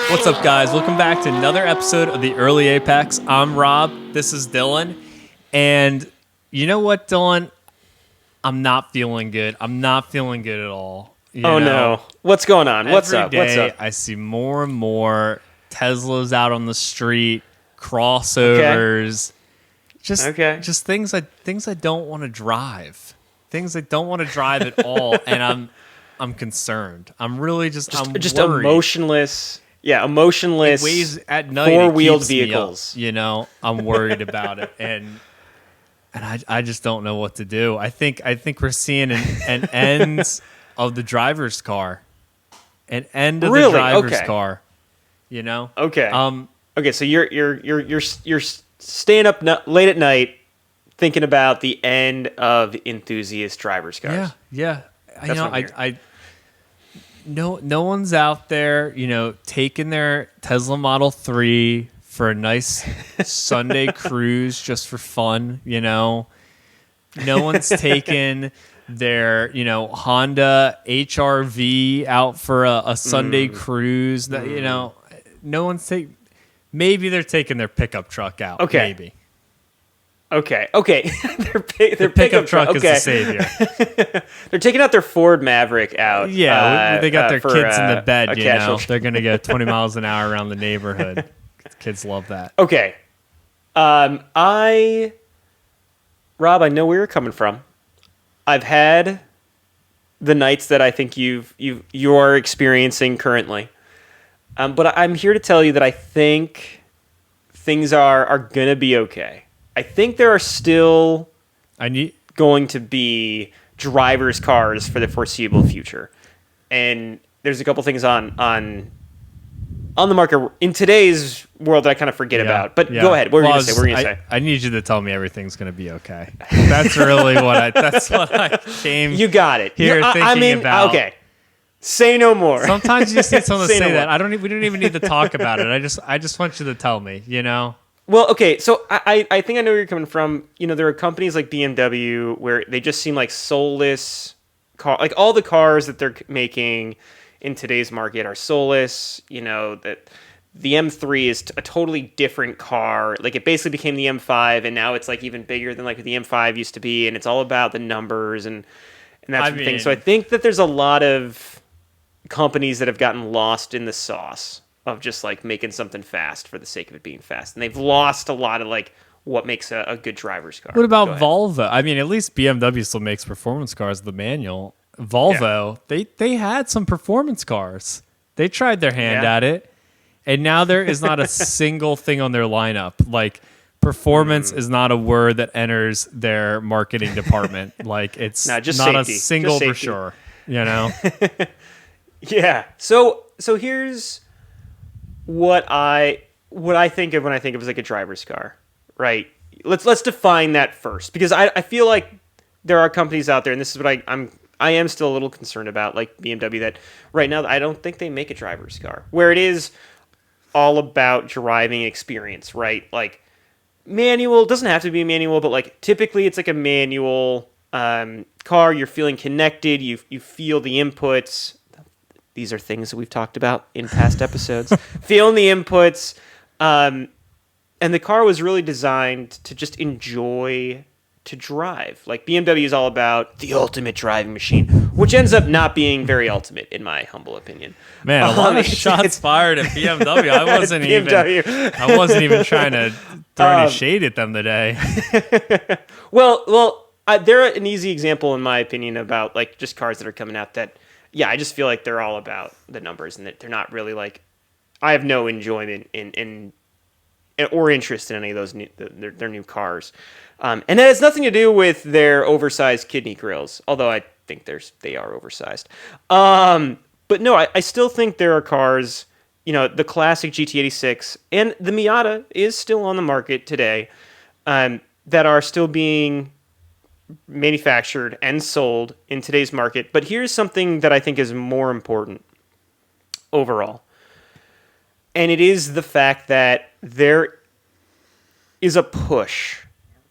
What's up, guys? Welcome back to another episode of the Early Apex. I'm Rob. This is Dylan. And you know what, Dylan? I'm not feeling good. I'm not feeling good at all. No. What's going on? What's up? What's up? I see more and more Teslas out on the street, crossovers. Okay. Just things I don't want to drive. Things I don't want to drive at all. And I'm concerned. I'm really just worried. Emotionless. Yeah, emotionless. It weighs at night. Four-wheeled vehicles. I'm worried about it, and I just don't know what to do. I think we're seeing an end of the driver's car, an end of the driver's car. Okay. Okay. So you're staying up late at night thinking about the end of enthusiast drivers' cars. Yeah. That's what I'm hearing. No one's out there, taking their Tesla Model 3 for a nice Sunday cruise just for fun, No one's taking their, Honda HR-V out for a Sunday cruise. That no one's maybe they're taking their pickup truck out. Okay. Maybe. Okay. their pickup truck is the savior. They're taking out their Ford Maverick out. Yeah, they got their for, kids in the bed, They're going to go 20 miles an hour around the neighborhood. Kids love that. Okay. Rob, I know where you're coming from. I've had the nights that I think you are experiencing currently. But I'm here to tell you that I think things are going to be okay. I think there are still going to be driver's cars for the foreseeable future. And there's a couple things on the market in today's world that I kind of forget about. But go ahead. What were you going to say? What were you going to say? I need you to tell me everything's going to be okay. That's really what I came You got it. here thinking about. Okay. Say no more. Sometimes you just need someone to say that. We don't even need to talk about it. I just want you to tell me, Well, okay, so I think I know where you're coming from. There are companies like BMW where they just seem like soulless car. Like all the cars that they're making in today's market are soulless. That the M3 is a totally different car. Like it basically became the M5, and now it's like even bigger than like the M5 used to be, and it's all about the numbers and that sort of thing. So I think that there's a lot of companies that have gotten lost in the sauce of just like making something fast for the sake of it being fast. And they've lost a lot of like what makes a good driver's car. What about Volvo? I mean, at least BMW still makes performance cars, the manual. Volvo, they had some performance cars. They tried their hand at it. And now there is not a single thing on their lineup. Like performance is not a word that enters their marketing department. Like it's not safety. A single brochure, Yeah. So here's what I think of when I think of as like a driver's car, right? Let's define that first, because I feel like there are companies out there, and this is what I am still a little concerned about, like BMW, that right now I don't think they make a driver's car where it is all about driving experience, right? Like manual doesn't have to be manual, but like typically it's like a manual car. You're feeling connected. You feel the inputs. These are things that we've talked about in past episodes. Feeling the inputs. And the car was really designed to just enjoy to drive. Like BMW is all about the ultimate driving machine, which ends up not being very ultimate, in my humble opinion. Man, a lot of shots fired at BMW. I wasn't even trying to throw any shade at them today. Well, they're an easy example, in my opinion, about like just cars that are coming out that, I just feel like they're all about the numbers, and that they're not really like, I have no enjoyment in or interest in any of those their new cars. And that has nothing to do with their oversized kidney grills, although I think they are oversized. But no, I still think there are cars, the classic GT86 and the Miata is still on the market today, that are still being manufactured and sold in today's market. But here's something that I think is more important overall. And it is the fact that there is a push,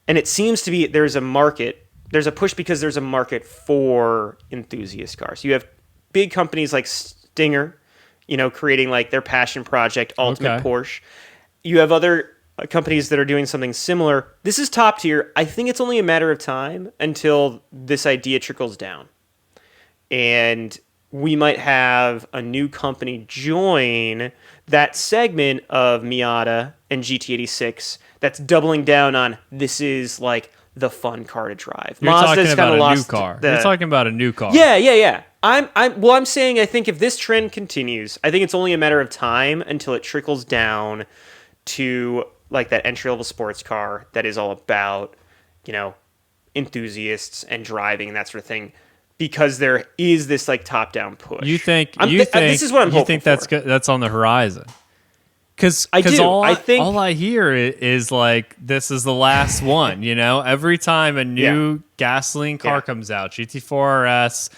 and it seems to be there's a push because there's a market for enthusiast cars. You have big companies like Stinger, creating like their passion project, Ultimate Okay. Porsche. You have other companies that are doing something similar. This is top tier. I think it's only a matter of time until this idea trickles down. And we might have a new company join that segment of Miata and GT86 that's doubling down on this is like the fun car to drive. You're Mazda's talking about kinda a new lost car. the- You're talking about a new car. Yeah. I'm saying I think if this trend continues, I think it's only a matter of time until it trickles down to like that entry level sports car that is all about, enthusiasts and driving and that sort of thing. Because there is this like top down push. You think this is what I'm you hoping think that's for. that's on the horizon? Because I do. all I think all I hear is like this is the last one. Every time a new gasoline car comes out, GT4 RS,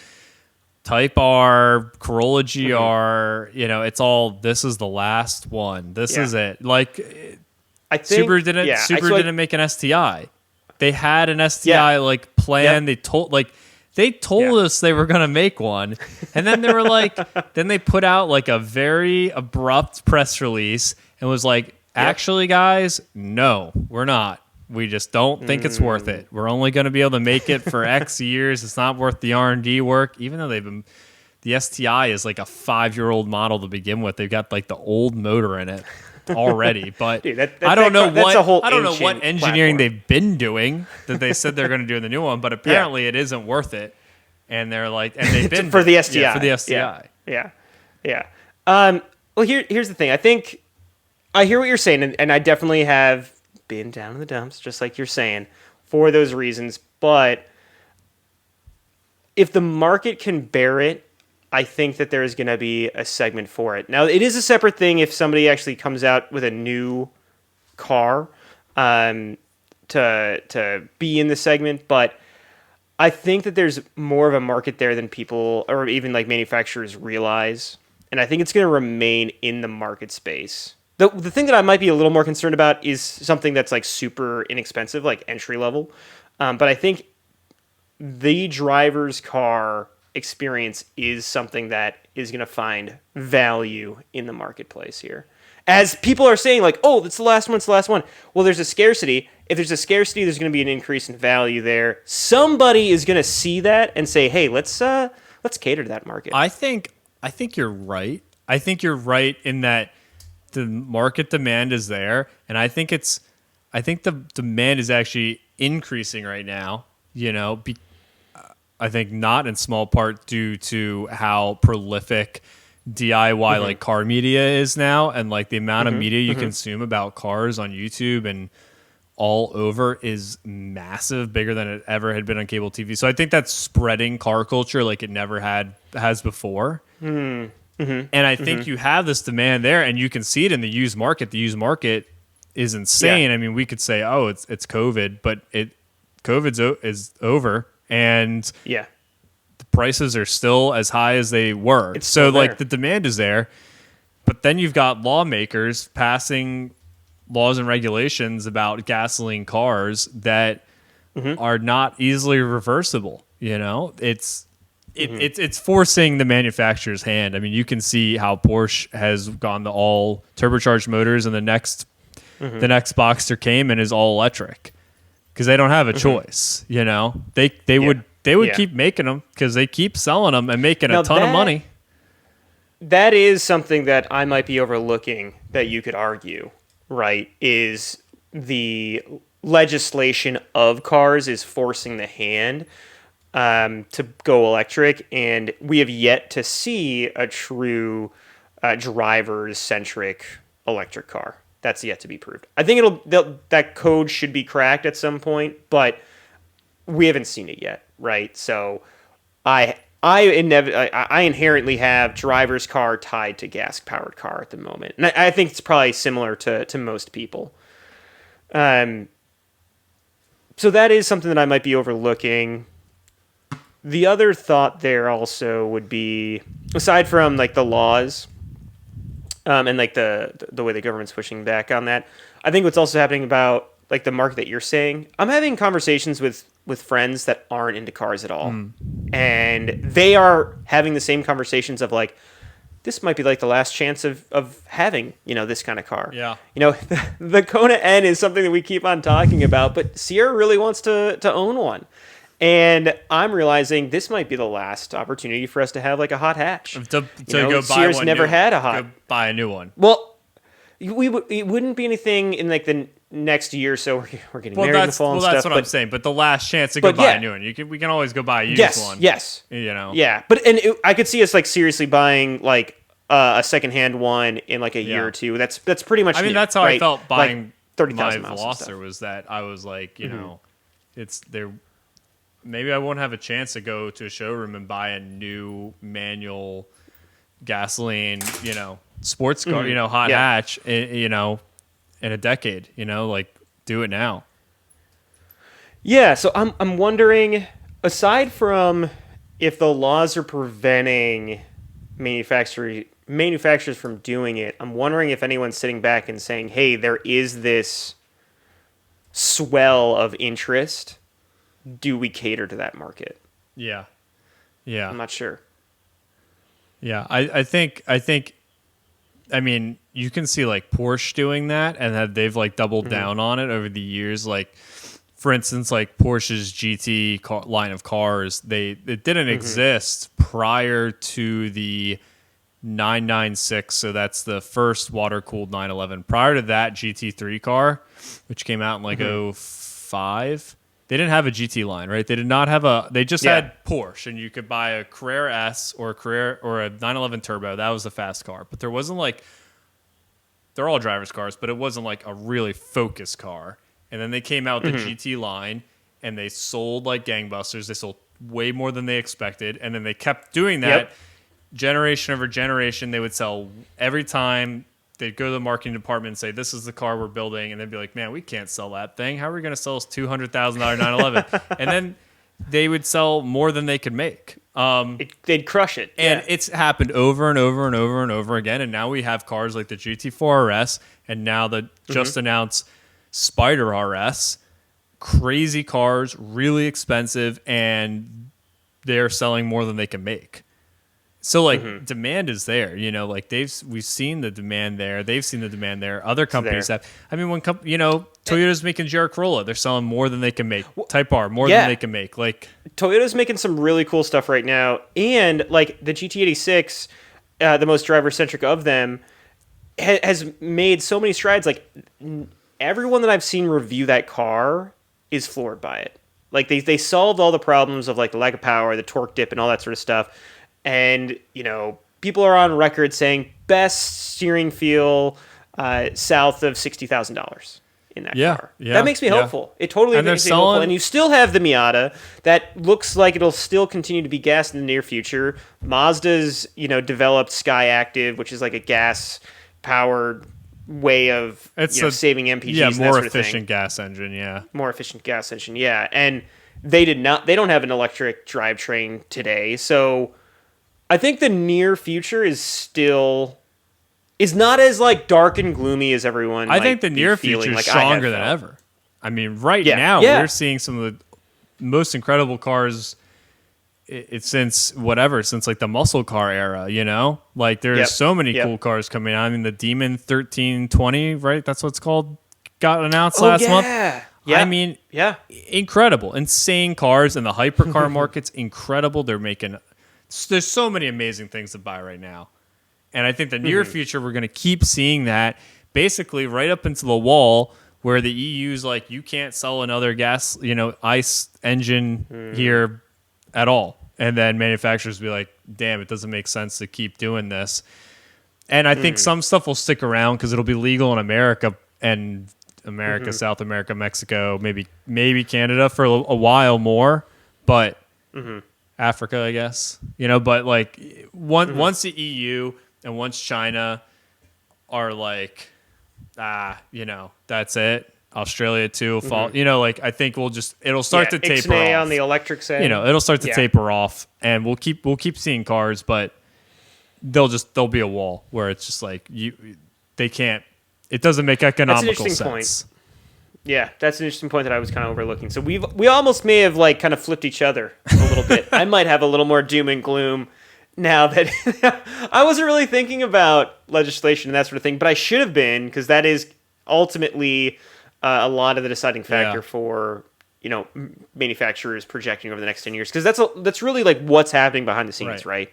Type R, Corolla GR, it's all this is the last one. This is it. Like I think Subaru didn't make an STI. They had an STI like plan. Yep. They told us they were going to make one. And then they were like, then they put out like a very abrupt press release and was like, actually, guys, no, we're not. We just don't think it's worth it. We're only going to be able to make it for X years. It's not worth the R&D work, even though the STI is like a 5-year-old model to begin with. They've got like the old motor in it already, but Dude, I don't know ancient what engineering platform. they've been doing that they said they're going to do in the new one, but apparently it isn't worth it. And they're like, and they've been for the STI. for the STI. Yeah. Well, here's the thing. I think I hear what you're saying, and I definitely have been down in the dumps, just like you're saying, for those reasons. But if the market can bear it, I think that there is going to be a segment for it. Now, it is a separate thing if somebody actually comes out with a new car to be in the segment, but I think that there's more of a market there than people or even like manufacturers realize, and I think it's going to remain in the market space. The thing that I might be a little more concerned about is something that's like super inexpensive, like entry level, but I think the driver's car experience is something that is going to find value in the marketplace here. As people are saying, like, oh, it's the last one. Well, there's a scarcity. If there's a scarcity, there's going to be an increase in value there. Somebody is going to see that and say, hey, let's cater to that market. I think you're right. I think you're right in that the market demand is there, and I think the demand is actually increasing right now. I think not in small part due to how prolific DIY like car media is now, and like the amount of media you consume about cars on YouTube and all over is massive, bigger than it ever had been on cable TV. So I think that's spreading car culture like it never has before. And I think you have this demand there, and you can see it in the used market. The used market is insane. Yeah. I mean, we could say, oh, it's COVID, but COVID is over. And the prices are still as high as they were. It's so still like there. the demand is there, but then you've got lawmakers passing laws and regulations about gasoline cars that are not easily reversible. It's forcing the manufacturer's hand. I mean, you can see how Porsche has gone to all turbocharged motors, and the next Boxster Cayman is all electric. Because they don't have a choice, They would keep making them because they keep selling them and making a ton of money. That is something that I might be overlooking that you could argue, right? Is the legislation of cars is forcing the hand to go electric, and we have yet to see a true driver-centric electric car. That's yet to be proved. I think that code should be cracked at some point, but we haven't seen it yet, right? So I inherently have driver's car tied to gas-powered car at the moment. And I think it's probably similar to most people. So that is something that I might be overlooking. The other thought there also would be, aside from like the laws, and like the way the government's pushing back on that, I think what's also happening about like the market that you're saying, I'm having conversations with friends that aren't into cars at all. And they are having the same conversations of like, this might be like the last chance of having, this kind of car. Yeah. The Kona N is something that we keep on talking about, but Sierra really wants to own one. And I'm realizing this might be the last opportunity for us to have like a hot hatch. To go buy Sierra's one never new had a one. hot. Go buy a new one. Well, it wouldn't be anything in like the next year or so. We're getting married in the fall and stuff. That's what I'm saying. But the last chance to go buy a new one. We can always go buy a used one. Yes. Yeah. But I could see us like seriously buying like a secondhand one in like a year or two. That's pretty much. I mean, new, that's how right? I felt buying like 30,000 my miles. Veloster was that I was like, it's there. Maybe I won't have a chance to go to a showroom and buy a new manual gasoline, sports car, hot hatch, in a decade, like do it now. Yeah, so I'm wondering, aside from if the laws are preventing manufacturers from doing it, I'm wondering if anyone's sitting back and saying, hey, there is this swell of interest. Do we cater to that market? Yeah. I'm not sure. Yeah, I think I mean, you can see like Porsche doing that, and that they've like doubled down on it over the years. Like, for instance, like Porsche's GT line of cars, it didn't exist prior to the 996. So that's the first water-cooled 911. Prior to that GT3 car, which came out in like 05, they didn't have a GT line, right? They did not have they just had Porsche, and you could buy a Carrera S or a 911 Turbo. That was the fast car. But there wasn't like, they're all driver's cars, but it wasn't like a really focused car. And then they came out with the GT line, and they sold like gangbusters. They sold way more than they expected. And then they kept doing that generation over generation. They would sell every time. They'd go to the marketing department and say, this is the car we're building. And they'd be like, man, we can't sell that thing. How are we going to sell this $200,000 911? And then they would sell more than they could make. They'd crush it. And it's happened over and over and over and over again. And now we have cars like the GT4 RS and now the just announced Spider RS. Crazy cars, really expensive, and they're selling more than they can make. So like demand is there, like we've seen the demand there. They've seen the demand there. Other companies have. I mean, when Toyota's making GR Corolla, they're selling more than they can make. Type R, more than they can make. Like Toyota's making some really cool stuff right now, and like the GT86, the most driver centric of them, has made so many strides. Like everyone that I've seen review that car is floored by it. Like they solved all the problems of like the lack of power, the torque dip, and all that sort of stuff. And, people are on record saying best steering feel south of $60,000 in that car. Yeah, that makes me hopeful. It totally makes me hopeful. And you still have the Miata that looks like it'll still continue to be gas in the near future. Mazda's, developed Sky Active, which is like a gas-powered way of saving MPGs. Yeah, and that more sort of efficient thing. gas engine, yeah. More efficient gas engine, yeah. And they don't have an electric drivetrain today, so I think the near future is not as like dark and gloomy as everyone. I think the near future is like stronger than ever. I mean, now we're seeing some of the most incredible cars. Since like the muscle car era, like there's so many cool cars coming out. I mean, the Demon 1320, right? That's what it's called. Got announced last month. Yeah. I mean, incredible, insane cars, and the hypercar market's incredible. There's so many amazing things to buy right now. And I think the near future, we're going to keep seeing that basically right up into the wall where the EU's like, you can't sell another gas, ICE engine here at all. And then manufacturers be like, damn, it doesn't make sense to keep doing this. And I think some stuff will stick around because it'll be legal in America and South America, Mexico, maybe Canada for a while more. But Africa, I guess, but like once the EU and once China are like, that's it. Australia too will fall. Like I think it'll start to taper off on the electric side. It'll start to taper off, and we'll keep seeing cars, but there'll be a wall where it's just like they can't. It doesn't make economical sense. Point. Yeah, that's an interesting point that I was kind of overlooking. So we almost may have like kind of flipped each other a little bit. I might have a little more doom and gloom now that I wasn't really thinking about legislation and that sort of thing, but I should have been, because that is ultimately a lot of the deciding factor for manufacturers projecting over the next 10 years, because that's really like what's happening behind the scenes, right?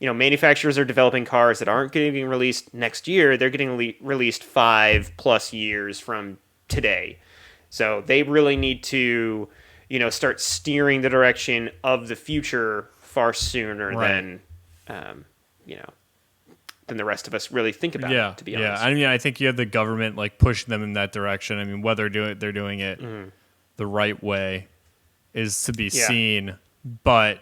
Manufacturers are developing cars that aren't getting released next year. They're getting released 5+ years from today. So they really need to, start steering the direction of the future far sooner than the rest of us really think about it, to be honest. Yeah, I mean, I think you have the government like pushing them in that direction. I mean, whether they're doing it the right way is to be seen, but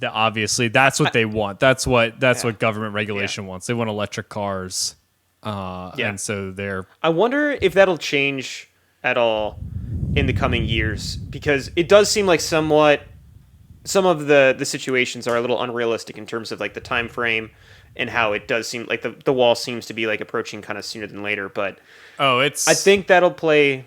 obviously that's what they want. That's what government regulation wants. They want electric cars, and so I wonder if that'll change at all in the coming years, because it does seem like some of the situations are a little unrealistic in terms of like the time frame, and how it does seem like the wall seems to be like approaching kind of sooner than later. But I think that'll play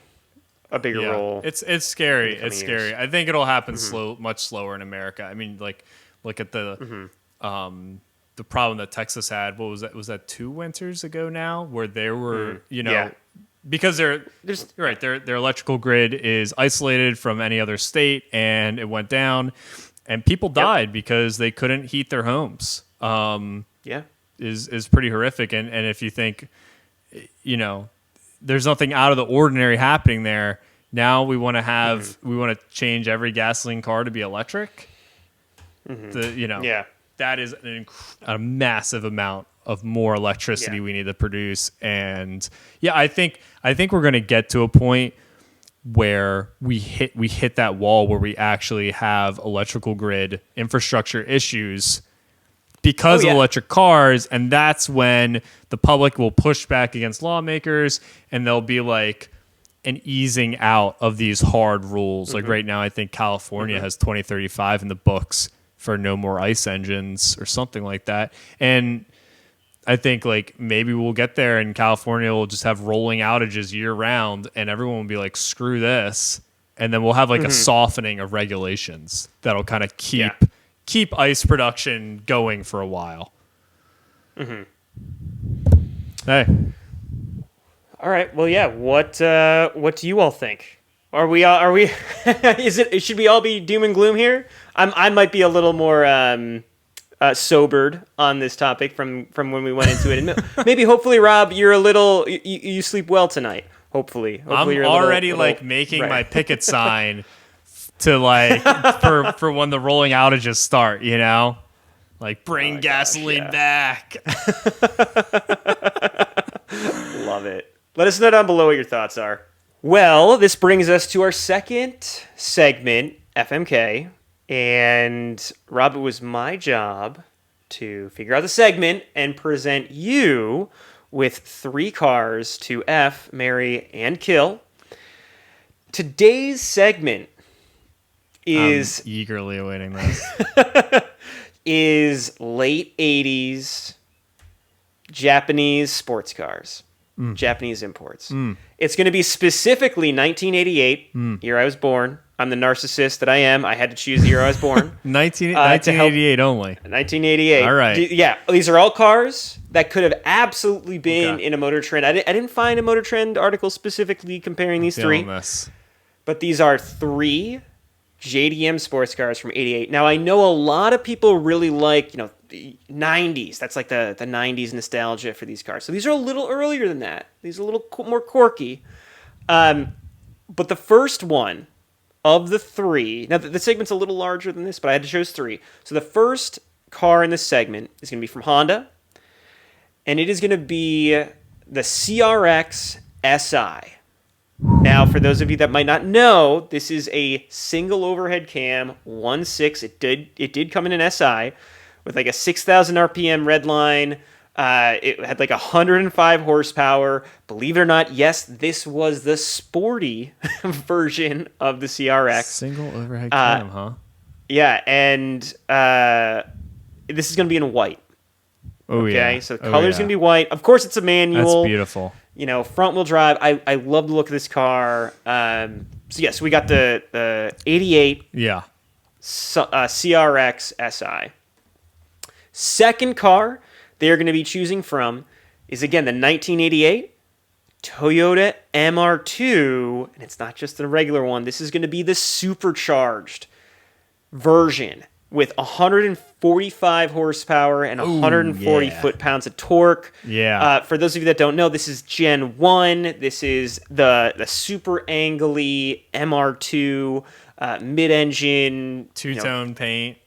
a bigger role. It's scary. It's scary. I think it'll happen much slower in America. I mean, like look at the problem that Texas had. What was that? Was that 2 winters ago now, where there were because their electrical grid is isolated from any other state, and it went down, and people died because they couldn't heat their homes. Is pretty horrific. And if you think, there's nothing out of the ordinary happening there. Now we want to we want to change every gasoline car to be electric. That is a massive amount of more electricity we need to produce. And I think we're going to get to a point where we hit that wall where we actually have electrical grid infrastructure issues because of electric cars, and that's when the public will push back against lawmakers, and there'll be like an easing out of these hard rules. Like right now, I think California has 2035 in the books for no more ICE engines or something like that. And I think like maybe we'll get there, and California will just have rolling outages year round, and everyone will be like, screw this. And then we'll have like a softening of regulations that'll kind of keep ICE production going for a while. Hey. All right. Well, what do you all think? Are we should we all be doom and gloom here? I might be a little more sobered on this topic from when we went into it. And maybe hopefully, Rob, you're a little you sleep well tonight. Hopefully I'm you're already making my picket sign to like for when the rolling outages start, like bring gasoline back. Love it. Let us know down below what your thoughts are. Well, this brings us to our second segment, FMK. And Rob, it was my job to figure out the segment and present you with 3 cars to F, marry, and kill. Today's segment is... I'm eagerly awaiting this. is late 80s Japanese sports cars. Japanese imports. It's going to be specifically 1988, year I was born. I'm the narcissist that I am. I had to choose the year I was born. 1988 only. 1988. All right. These are all cars that could have absolutely been in a Motor Trend. I didn't find a Motor Trend article specifically comparing these 3. But these are 3 JDM sports cars from 88. Now, I know a lot of people really like, the 90s. That's like the 90s nostalgia for these cars. So these are a little earlier than that. These are a little more quirky. But the first one of the 3, now the segment's a little larger than this, but I had to choose 3. So the first car in this segment is going to be from Honda, and it is going to be the CRX Si. Now, for those of you that might not know, this is a single overhead cam, 1.6. It did come in an Si with like a 6,000 RPM red line. It had like 105 horsepower. Believe it or not, yes, this was the sporty version of the CRX. Single overhead cam, huh? Yeah, and this is going to be in white. Oh, yeah. Okay, so the color's going to be white. Of course, it's a manual. That's beautiful. Front wheel drive. I love the look of this car. So we got the 88 CRX Si. Second car they are going to be choosing from is, again, the 1988 Toyota MR2. And it's not just the regular one. This is going to be the supercharged version with 145 horsepower and 140 foot-pounds of torque. Yeah. For those of you that don't know, this is Gen 1. This is the super angly MR2 mid-engine. Two-tone paint.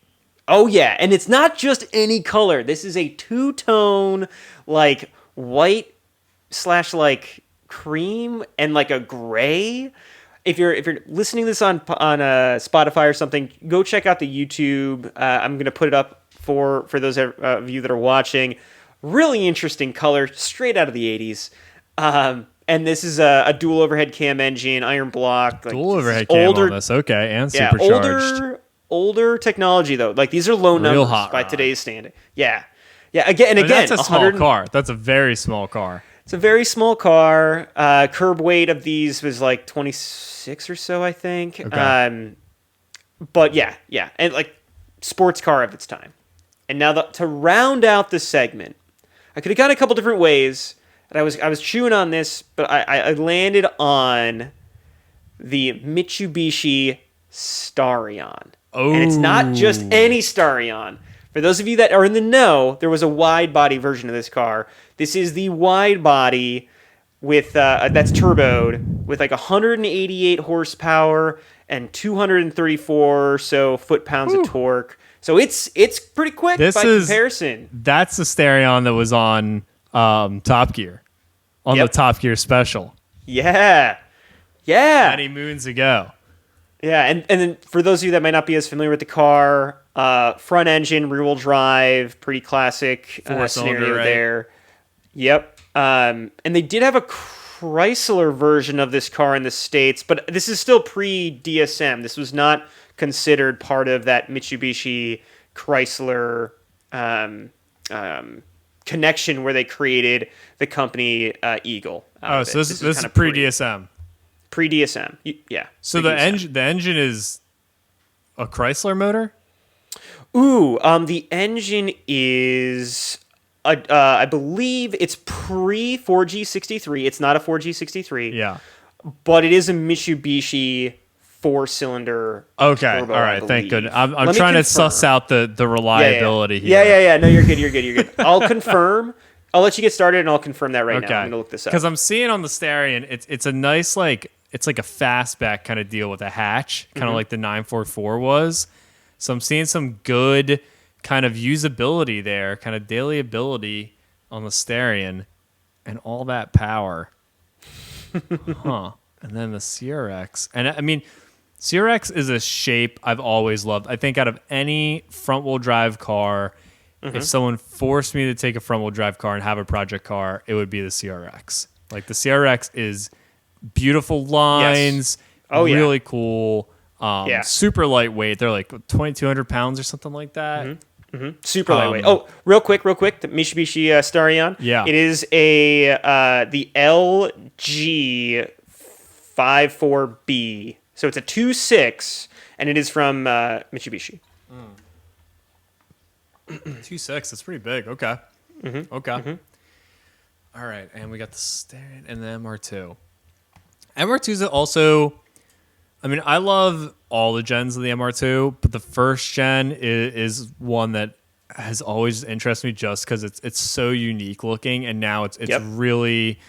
Oh, yeah. And it's not just any color. This is a two-tone, like, white / like cream and like a gray. If you're listening to this on Spotify or something, go check out the YouTube. I'm going to put it up for those of you that are watching. Really interesting color, straight out of the 80s. And this is a dual overhead cam engine, iron block. Like, dual overhead cam on this, okay, and supercharged. Older technology though. Like, these are low numbers by today's standard. Yeah. Again, that's a small car. That's a very small car. It's a very small car. Curb weight of these was like 26 or so, I think. Okay. But yeah, and like sports car of its time. And now to round out the segment, I could have gone a couple different ways. And I was chewing on this, but I landed on the Mitsubishi Starion. Oh. And it's not just any Starion. For those of you that are in the know, there was a wide body version of this car. This is the wide body with that's turboed with like 188 horsepower and 234 or so foot-pounds of torque. So it's pretty quick by comparison. That's the Starion that was on Top Gear, on the Top Gear special. Yeah. Many moons ago. Yeah, and then for those of you that might not be as familiar with the car, front engine, rear-wheel drive, pretty classic scenario there. Yep. And they did have a Chrysler version of this car in the States, but this is still pre-DSM. This was not considered part of that Mitsubishi Chrysler connection where they created the company Eagle. So this is pre-DSM. Pre-DSM, yeah. So the engine is a Chrysler motor? Ooh, the engine is, I believe it's pre-4G63. It's not a 4G63. Yeah. But it is a Mitsubishi 4-cylinder Okay, turbo, all right, thank goodness. I'm trying to suss out the reliability here. Yeah. No, you're good. I'll confirm. I'll let you get started, and I'll confirm that right now. I'm going to look this up. Because I'm seeing on the Starion, it's a nice, like, it's like a fastback kind of deal with a hatch, kind of like the 944 was. So I'm seeing some good kind of usability there, kind of daily ability on the Starion, and all that power. And then the CRX. And I mean, CRX is a shape I've always loved. I think out of any front-wheel drive car, if someone forced me to take a front-wheel drive car and have a project car, it would be the CRX. Like, the CRX is beautiful lines, really cool, super lightweight. They're like 2,200 pounds or something like that. Super lightweight. Oh, real quick, the Mitsubishi Starion. Yeah. It is the LG54B. So it's a 2.6, and it is from Mitsubishi. 2.6, that's pretty big. Okay. Okay. All right, and we got the Starion and the MR2. MR2's also, I mean, I love all the gens of the MR2, but the first gen is one that has always interested me just because it's so unique looking, and now it's really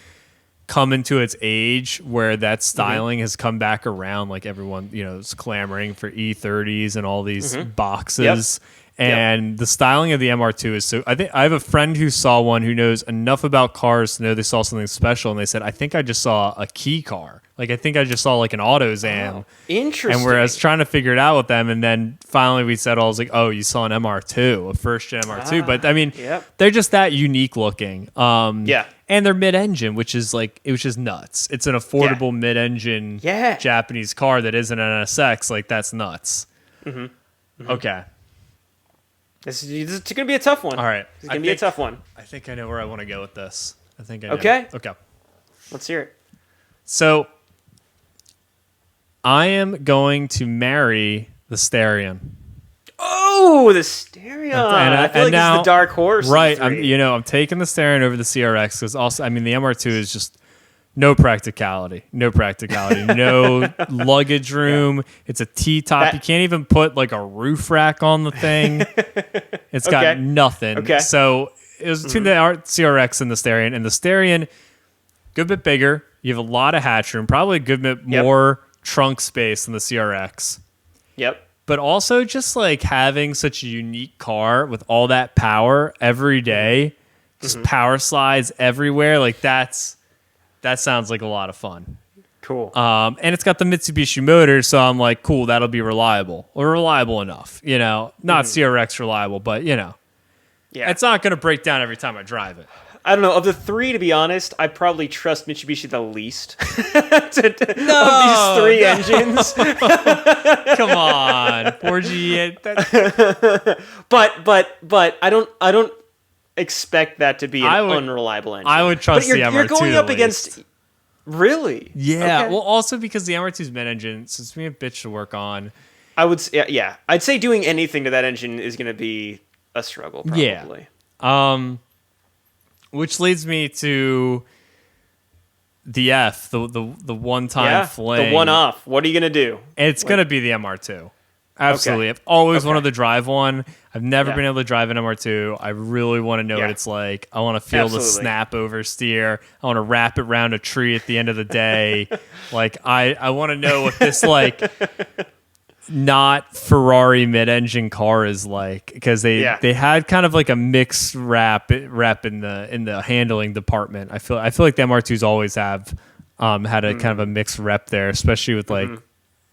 come into its age where that styling has come back around. Like, everyone, is clamoring for E30s and all these boxes. And the styling of the MR2 is so... I think I have a friend who saw one who knows enough about cars to know they saw something special, and they said, I think I just saw a key car. Like, I think I just saw, like, an AutoZam. Oh, interesting. And whereas trying to figure it out with them, and then finally we said, I was like, oh, you saw an MR2, a first-gen MR2. But, I mean, they're just that unique looking. And they're mid-engine, which is, like, it was just nuts. It's an affordable mid-engine Japanese car that isn't an NSX. Like, that's nuts. Okay. This is going to be a tough one. All right. It's going to be a tough one. I think I know where I want to go with this. I think I know. Okay. Okay. Let's hear it. So, I am going to marry the Starion. Oh, the Starion. I feel like it's the dark horse. Right. I'm taking the Starion over the CRX because also, I mean, the MR2 is just no practicality. No luggage room. Yeah. It's a T-top. You can't even put like a roof rack on the thing. It's got nothing. Okay. So it was between the CRX and the Starion, good bit bigger. You have a lot of hatch room, probably a good bit more trunk space than the CRX. Yep. But also just like having such a unique car with all that power every day, just power slides everywhere. Like that sounds like a lot of fun. Cool. And it's got the Mitsubishi motor, so I'm like, cool, that'll be reliable or reliable enough. Not CRX reliable, but it's not going to break down every time I drive it. I don't know. Of the three, to be honest, I probably trust Mitsubishi the least of these three engines. Come on, 4G. But I don't expect that to be an unreliable engine. I would trust the MR2. You're going up against. Really? Yeah. Okay. Well, also because the MR2's mid-engine, so it's me a bitch to work on. I would. Yeah. I'd say doing anything to that engine is going to be a struggle. Probably. Yeah. Which leads me to the F, the one-time fling. The one-off. What are you going to do? It's going to be the MR2. Absolutely. Okay. I've always wanted to drive one. I've never been able to drive an MR2. I really want to know what it's like. I want to feel the snap oversteer. I want to wrap it around a tree at the end of the day. I want to know what this not Ferrari mid-engine car is like, because they had kind of like a mixed rap in the handling department. I feel like the MR2s always have had a kind of a mixed rep there, especially with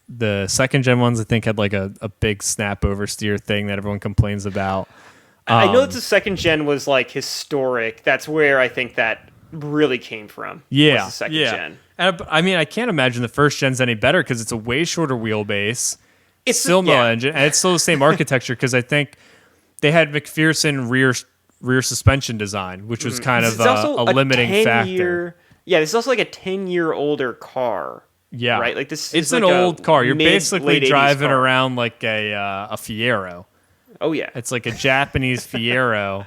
the second gen ones. I think had like a big snap oversteer thing that everyone complains about. I know that the second gen was like historic. That's where I think that really came from. Yeah, was the second gen. And I mean, I can't imagine the first gen's any better because it's a way shorter wheelbase. It's still no engine, and it's still the same architecture because I think they had McPherson rear suspension design, which was kind of a limiting factor. This is also like a 10-year older car. Yeah, right. Like this, it's an old car. You're basically driving around like a Fiero. Oh yeah, it's like a Japanese Fiero.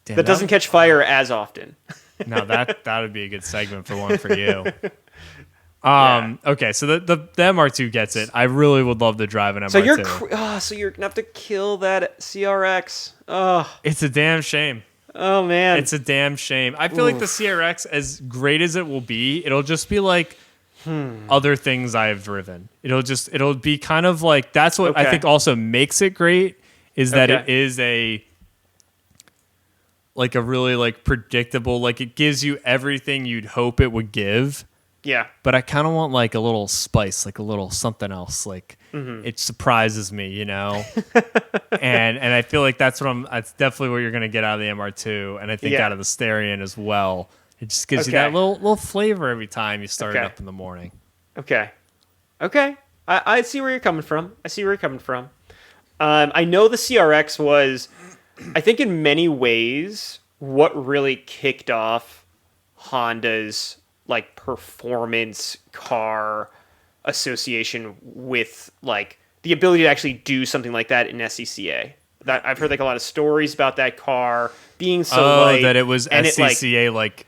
Damn, that doesn't catch fire as often. No, that would be a good segment for one for you. Okay, so the MR2 gets it. I really would love to drive an MR2. So you're gonna have to kill that CRX. Oh, it's a damn shame. Oh man, it's a damn shame. I feel like the CRX, as great as it will be, it'll just be like other things I have driven. It'll be kind of like that's what I think also makes it great is that it is a really like predictable. Like it gives you everything you'd hope it would give. Yeah. But I kind of want like a little spice, like a little something else. Like it surprises me, and I feel like that's definitely what you're going to get out of the MR2. And I think out of the Starion as well. It just gives you that little flavor every time you start it up in the morning. Okay. I see where you're coming from. I know the CRX was, I think in many ways, what really kicked off Honda's like performance car association with like the ability to actually do something like that in SCCA. That I've heard like a lot of stories about that car being so light. That it was SCCA like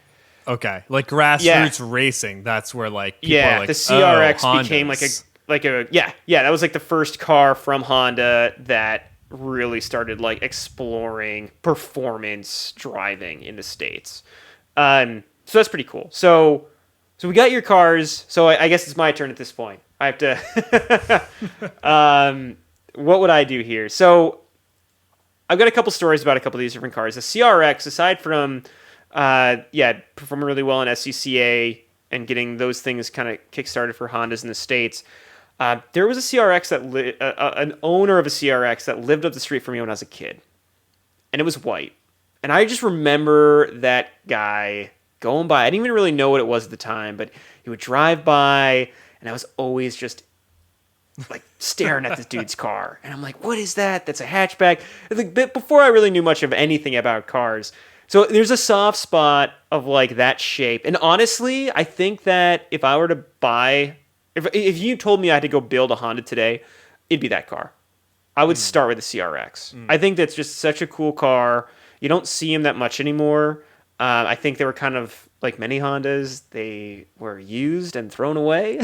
grassroots racing. That's where like people are like, the CRX became like a that was like the first car from Honda that really started like exploring performance driving in the States. So that's pretty cool. So we got your cars. So I guess it's my turn at this point. I have to. What would I do here? So I've got a couple stories about a couple of these different cars. The CRX, aside from performing really well in SCCA and getting those things kind of kickstarted for Hondas in the States, there was a CRX an owner of a CRX that lived up the street from me when I was a kid, and it was white. And I just remember that guy going by. I didn't even really know what it was at the time, but he would drive by, and I was always just like staring at this dude's car. And I'm like, what is that? That's a hatchback. But before I really knew much of anything about cars. So there's a soft spot of like that shape. And honestly, I think that if I were to buy, if you told me I had to go build a Honda today, it'd be that car. I would start with the CRX. I think that's just such a cool car. You don't see them that much anymore. I think they were kind of like many Hondas. They were used and thrown away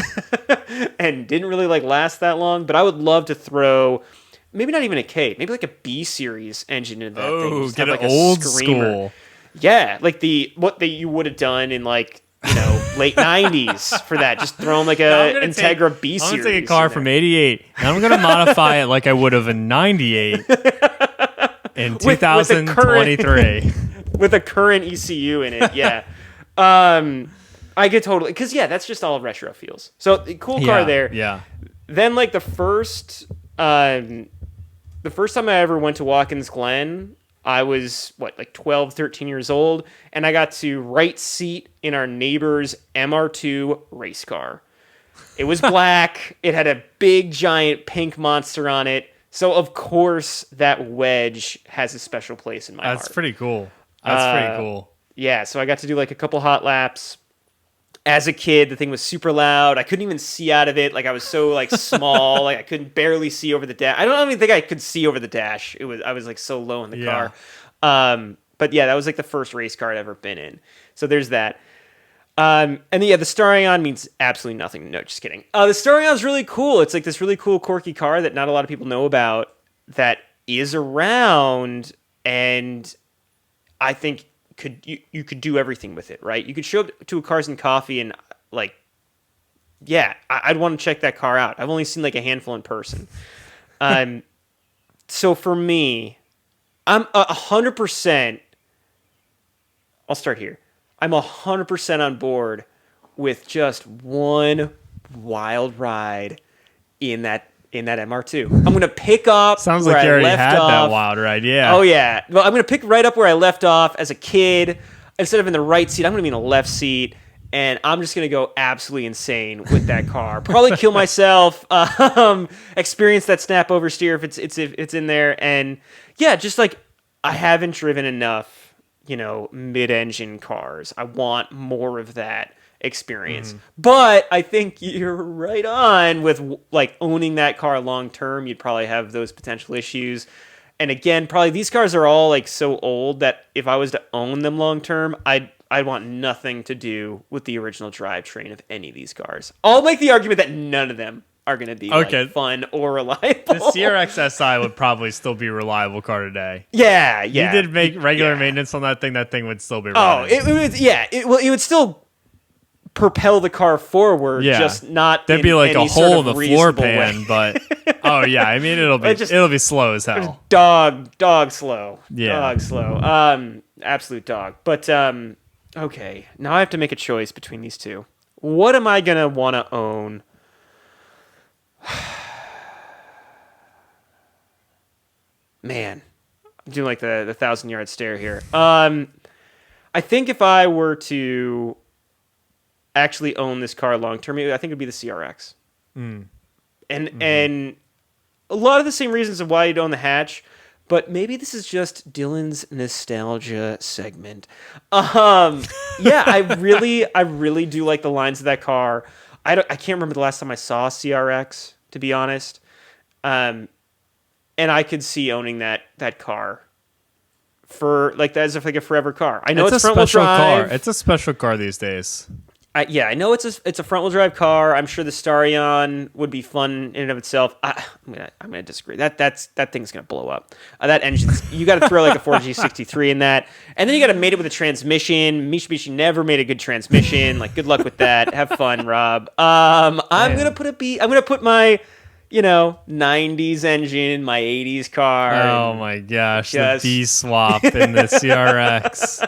and didn't really like last that long. But I would love to throw maybe not even a K, maybe like a B series engine in that thing. Oh, Just get have, an like, a old screamer. school. Yeah, like what you would have done in like, you know, late 90s for that. Just throw them like a Integra B series. I'm going to take a car from 88 and I'm going to modify it like I would have in 98 in 2023. With a current ECU in it, yeah. I get totally, because yeah, that's just all retro feels. So cool car there. Yeah. Then like the first time I ever went to Watkins Glen, I was like 12, 13 years old, and I got to right seat in our neighbor's MR2 race car. It was black. It had a big giant pink monster on it. So of course that wedge has a special place in my heart. That's pretty cool. That's pretty cool. Yeah, so I got to do like a couple hot laps. As a kid, the thing was super loud. I couldn't even see out of it. Like I was so like small, like I couldn't barely see over the dash. I don't even think I could see over the dash. I was like so low in the car. But yeah, that was like the first race car I'd ever been in. So there's that. And yeah, the Starion means absolutely nothing. No, just kidding. The Starion is really cool. It's like this really cool, quirky car that not a lot of people know about that is around, and I think you could do everything with it, right? You could show up to a Cars and Coffee and like, yeah, I'd want to check that car out. I've only seen like a handful in person. So for me, I'm 100%. I'll start here. I'm 100% on board with just one wild ride in that MR2. I'm going to pick up Sounds where like you I already left had off. that wild ride, yeah. Oh, yeah. Well, I'm going to pick right up where I left off as a kid. Instead of in the right seat, I'm going to be in the left seat, and I'm just going to go absolutely insane with that car. Probably kill myself, experience that snap oversteer if it's in there, and yeah, just like I haven't driven enough, mid-engine cars. I want more of that experience. But I think you're right on with like owning that car long term. You'd probably have those potential issues. And again, probably these cars are all like so old that if I was to own them long term, I'd want nothing to do with the original drivetrain of any of these cars. I'll make the argument that none of them are going to be like, fun or reliable. The CRX Si would probably still be a reliable car today. Yeah. You did make regular maintenance on that thing would still be running. It would still propel the car forward, just not there'd in be like any a hole in the floor reasonable pan, way. but it'll be slow as hell. Dog slow. Yeah. Dog slow. Absolute dog. But okay, now I have to make a choice between these two. What am I gonna want to own? Man, I'm doing like the 1,000-yard stare here. I think if I were to actually own this car long term, I think it'd be the CRX. And a lot of the same reasons of why you'd own the hatch, but maybe this is just Dylan's nostalgia segment. Yeah, I really do like the lines of that car. I can't remember the last time I saw a CRX, to be honest. And I could see owning that car for like as if like a forever car. I know it's front wheel drive. It's a special car these days. I know it's a front wheel drive car. I'm sure the Starion would be fun in and of itself. I'm gonna disagree. That thing's gonna blow up. That engine's you got to throw like a 4G63 in that, and then you got to mate it with a transmission. Mitsubishi never made a good transmission. Like good luck with that. Have fun, Rob. I'm gonna put I'm gonna put my 90s engine in my 80s car. Oh my gosh, the D swap in the CRX.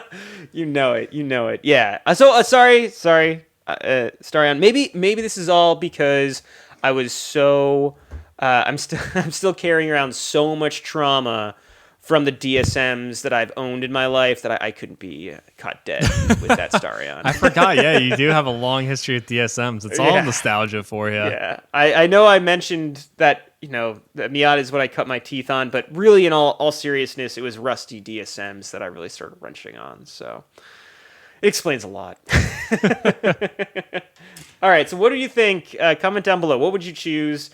You know it. Yeah. So sorry, Starion. Maybe this is all because I was so I'm still carrying around so much trauma from the DSMs that I've owned in my life that I couldn't be caught dead with that Starion. I forgot. Yeah, you do have a long history with DSMs. It's all nostalgia for you. Yeah. I know I mentioned that, the Miata is what I cut my teeth on, but really in all seriousness, it was rusty DSMs that I really started wrenching on. So it explains a lot. All right. So what do you think? Comment down below. What would you choose?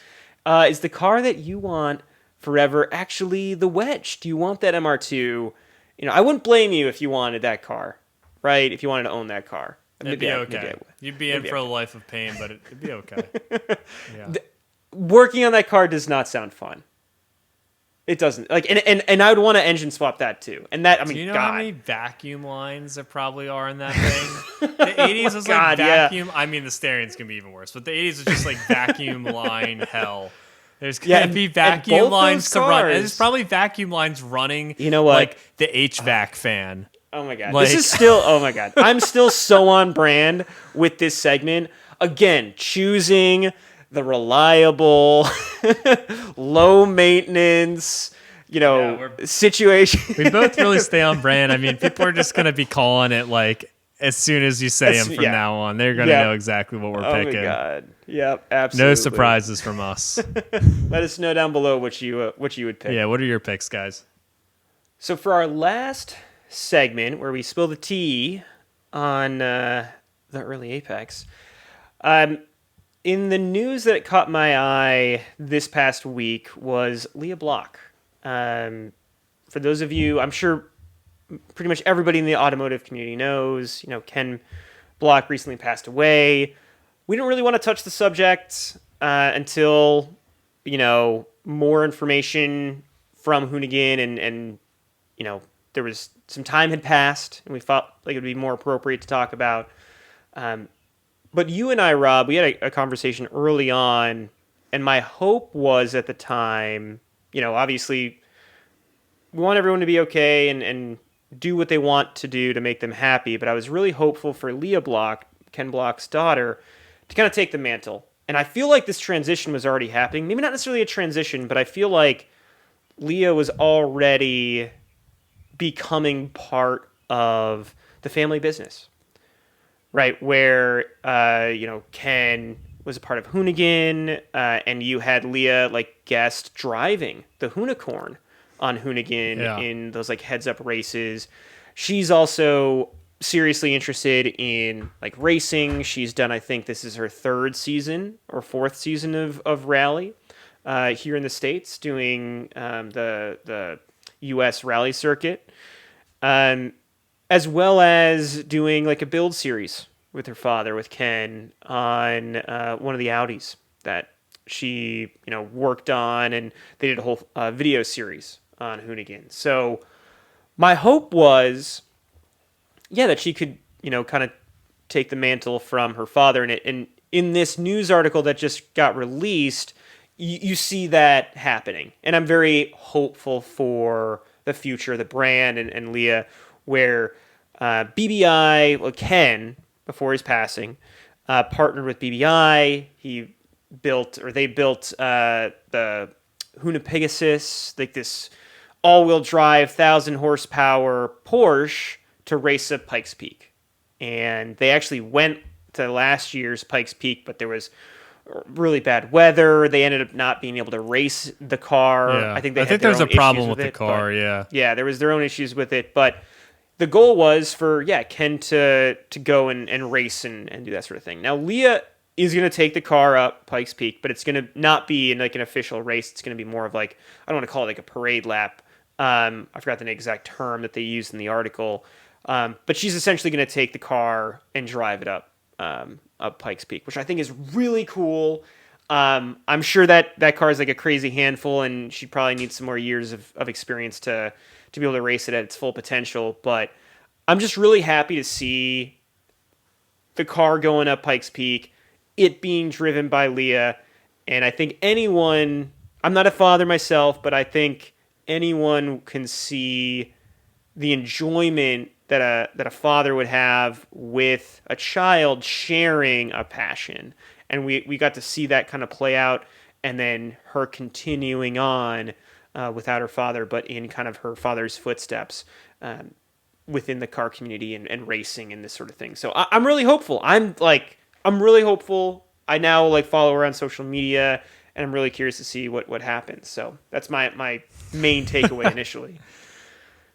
Is the car that you want forever. Actually, the Wedge. Do you want that MR2? You know, I wouldn't blame you if you wanted that car, right? If you wanted to own that car. It'd be okay. You'd be in for a life of pain, but it'd be okay. Yeah. Working on that car does not sound fun. It doesn't. Like, and I would want to engine swap that too. And that, I mean, do you know God. how many vacuum lines there probably are in that thing? The 80s was God, like vacuum. Yeah. I mean, the Starion's gonna be even worse, but the 80s was just like vacuum line hell. There's gonna be vacuum lines to run. And there's probably vacuum lines running. You know what? Like the HVAC fan. Oh my God. This is still, oh my God. I'm still so on brand with this segment. Again, choosing the reliable, low maintenance, situation. We both really stay on brand. I mean, people are just going to be calling it like as soon as you say them from now on. They're going to know exactly what we're picking. Oh my God. Yep, absolutely. No surprises from us. Let us know down below what you would pick. Yeah, what are your picks, guys? So for our last segment where we spill the tea on the early Apex, in the news that caught my eye this past week was Lia Block. For those of you, I'm sure pretty much everybody in the automotive community knows, Ken Block recently passed away. We don't really want to touch the subject until, more information from Hoonigan and there was some time had passed and we felt like it would be more appropriate to talk about. But you and I, Rob, we had a conversation early on, and my hope was at the time, obviously we want everyone to be okay and do what they want to do to make them happy, but I was really hopeful for Lia Block, Ken Block's daughter, to kind of take the mantle. And I feel like this transition was already happening. Maybe not necessarily a transition, but I feel like Lia was already becoming part of the family business. Right, where, Ken was a part of Hoonigan, and you had Lia, guest driving the Hoonicorn on Hoonigan in those, heads-up races. She's also seriously interested in, racing. She's done, I think this is her third season or fourth season of rally here in the States, doing the U.S. rally circuit. As well as doing a build series with her father, with Ken, on one of the Audis that she, worked on, and they did a whole video series on Hoonigan. So my hope was, that she could, kind of take the mantle from her father. And in this news article that just got released, you see that happening. And I'm very hopeful for the future of the brand and Lia, where BBI, Ken, before his passing, partnered with BBI. They built the Hoona Pegasus, this all-wheel drive, 1,000 horsepower Porsche to race at Pikes Peak. And they actually went to last year's Pikes Peak, but there was really bad weather. They ended up not being able to race the car. Yeah. I think there was a problem with the car, Yeah, there was their own issues with it, but the goal was for, Ken to go and race and do that sort of thing. Now, Lia is going to take the car up Pikes Peak, but it's going to not be in an official race. It's going to be more of I don't want to call it a parade lap. I forgot the exact term that they used in the article. But she's essentially going to take the car and drive it up Pikes Peak, which I think is really cool. I'm sure that car is a crazy handful, and she probably needs some more years of experience to be able to race it at its full potential. But I'm just really happy to see the car going up Pikes Peak, it being driven by Lia. And I think anyone, I'm not a father myself, but I think anyone can see the enjoyment that a father would have with a child sharing a passion. And we got to see that kind of play out, and then her continuing on without her father, but in kind of her father's footsteps within the car community and racing and this sort of thing. So I'm really hopeful. I'm really hopeful. I now follow her on social media, and I'm really curious to see what happens. So that's my main takeaway initially.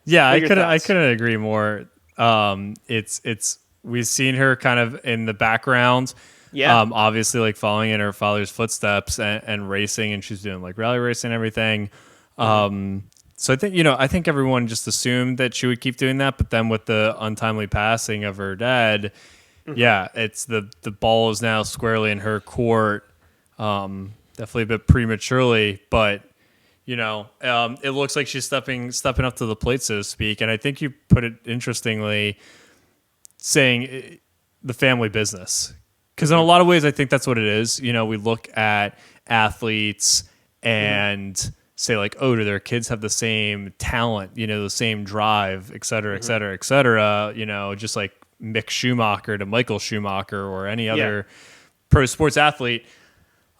Yeah, I couldn't agree more. It's we've seen her kind of in the background. Yeah. Obviously following in her father's footsteps and racing, and she's doing rally racing and everything. So I think everyone just assumed that she would keep doing that, but then with the untimely passing of her dad, yeah, it's the ball is now squarely in her court. Definitely a bit prematurely, but it looks like she's stepping up to the plate, so to speak. And I think you put it interestingly, saying the family business, because in a lot of ways, I think that's what it is. We look at athletes and say like, oh, do their kids have the same talent, the same drive, et cetera, et cetera, et cetera. Just like Mick Schumacher to Michael Schumacher or any other pro sports athlete.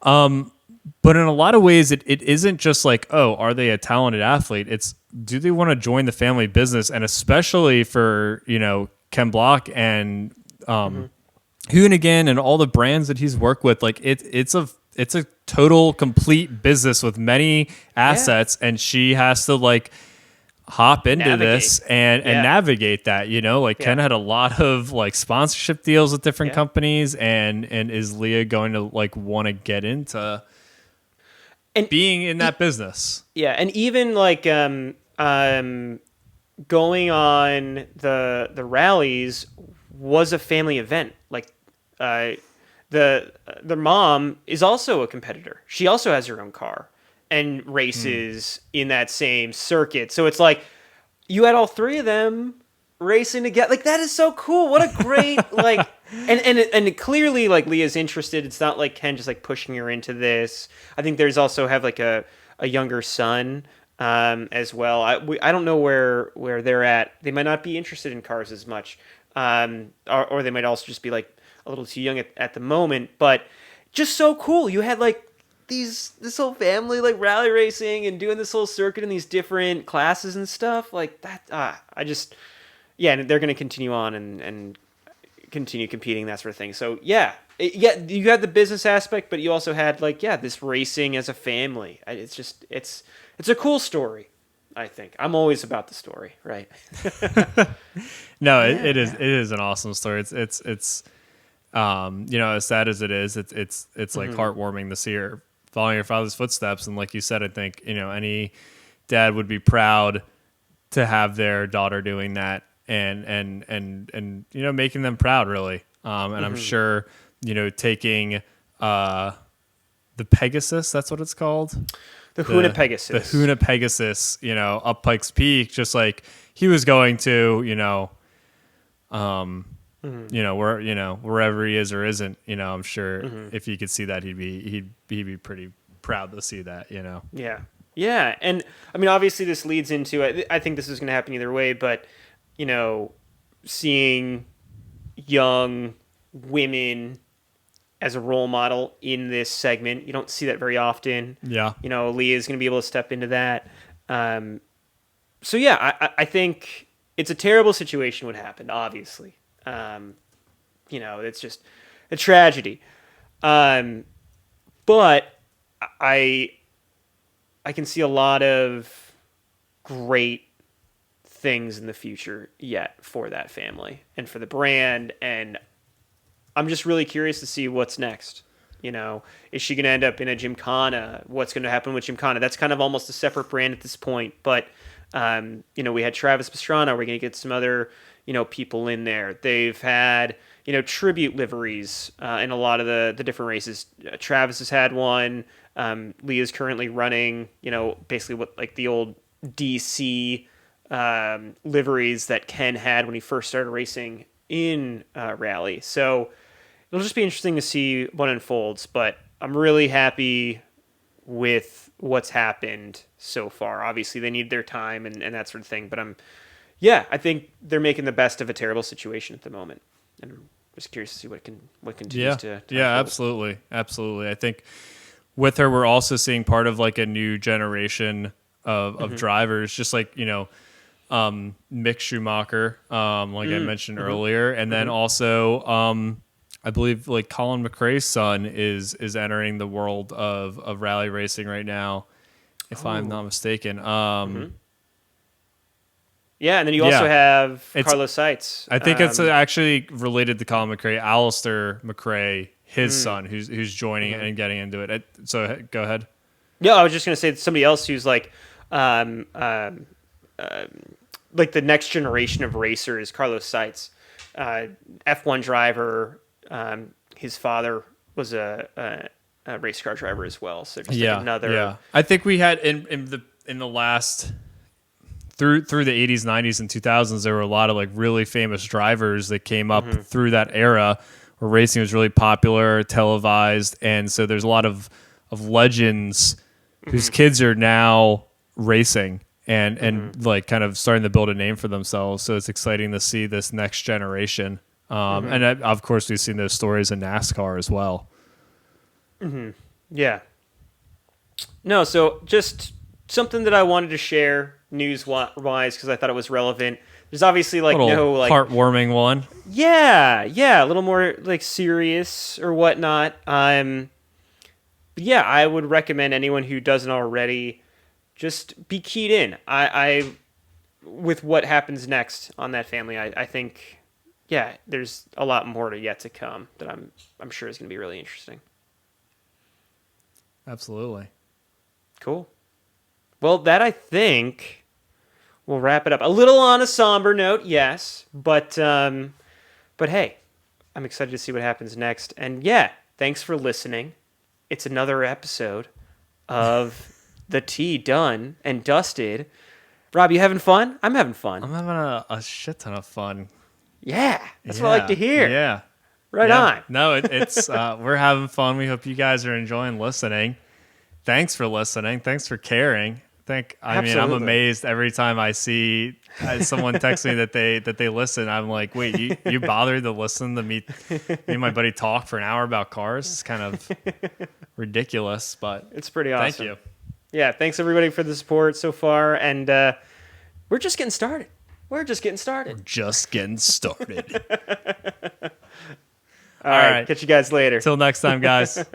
But in a lot of ways, it isn't just like, oh, are they a talented athlete? It's, do they want to join the family business? And especially for, Ken Block and Hoonigan and all the brands that he's worked with, like it's a total complete business with many assets, and she has to like hop into this and navigate that. Ken had a lot of like sponsorship deals with different companies, and is Lia going to like want to get into and being in that business? Yeah, and even like going on the rallies was a family event. Like their mom is also a competitor. She also has her own car and races in that same circuit. So it's like you had all three of them racing together. Like, that is so cool. What a great like and clearly like Lia's interested. It's not like Ken just like pushing her into this. I think there's also have like a younger son as well. I don't know where they're at. They might not be interested in cars as much. Or they might also just be like a little too young at the moment, but just so cool. You had like this whole family like rally racing and doing this whole circuit in these different classes and stuff like that. And they're going to continue on and continue competing, that sort of thing. So you had the business aspect, but you also had like, this racing as a family. It's a cool story. I think I'm always about the story, right? No, it is an awesome story. It's as sad as it is, it's like heartwarming to see her following her father's footsteps. And like you said, I think, any dad would be proud to have their daughter doing that and making them proud, really. And I'm sure, taking the Pegasus, that's what it's called. The Hoona Pegasus. The Hoona Pegasus, up Pikes Peak, just like he was going to, wherever he is or isn't, I'm sure if he could see that, he'd be pretty proud to see that, Yeah. Yeah. And I mean, obviously this leads into, I think this is going to happen either way, but, seeing young women as a role model in this segment, you don't see that very often. Yeah. Lia is going to be able to step into that. I think it's a terrible situation what happened, obviously. It's just a tragedy. But I can see a lot of great things in the future yet for that family and for the brand. And I'm just really curious to see what's next. Is she going to end up in a Gymkhana? What's going to happen with Gymkhana? That's kind of almost a separate brand at this point. But, we had Travis Pastrana. We're going to get some other, people in there. They've had, tribute liveries in a lot of the different races. Travis has had one. Lia's currently running, basically what like the old DC liveries that Ken had when he first started racing in rally. So it'll just be interesting to see what unfolds, but I'm really happy with what's happened so far. Obviously they need their time and that sort of thing, but I think they're making the best of a terrible situation at the moment. And I'm just curious to see what continues to unfold. Absolutely. I think with her, we're also seeing part of like a new generation of drivers, just like, Mick Schumacher, like I mentioned earlier. And then also, I believe like Colin McRae's son is entering the world of rally racing right now, if I'm not mistaken. Yeah, and then you also have Carlos Sainz. I think it's actually related to Colin McRae, Alistair McRae, his son, who's joining and getting into it. So go ahead. Yeah, I was just going to say somebody else who's like um, um, like the next generation of racers, Carlos Sainz, F1 driver. His father was a race car driver as well. So just like another. Yeah. I think we had in the last through the 80s, 90s, and 2000s, there were a lot of like really famous drivers that came up through that era where racing was really popular, televised, and so there's a lot of legends whose kids are now racing and like kind of starting to build a name for themselves. So it's exciting to see this next generation. And of course, we've seen those stories in NASCAR as well. Yeah. No, so just something that I wanted to share news-wise because I thought it was relevant. There's obviously like no like heartwarming one. Yeah, a little more like serious or whatnot. But yeah, I would recommend anyone who doesn't already just be keyed in. I with what happens next on that family. I think there's a lot more yet to come that I'm sure is going to be really interesting. Absolutely. Cool. Well, that I think will wrap it up. A little on a somber note, yes, but hey, I'm excited to see what happens next. And yeah, thanks for listening. It's another episode of The Tea done and dusted. Rob, you having fun? I'm having fun. I'm having a shit ton of fun. Yeah, that's what I like to hear. Yeah. Right on. No, it's we're having fun. We hope you guys are enjoying listening. Thanks for listening. Thanks for caring. I mean, I'm amazed every time I see someone text me that they listen. I'm like, wait, you bothered to listen to me and my buddy talk for an hour about cars? It's kind of ridiculous, but it's pretty awesome. Thank you. Yeah, thanks everybody for the support so far, and we're just getting started. We're just getting started. All right. Catch you guys later. Till next time, guys.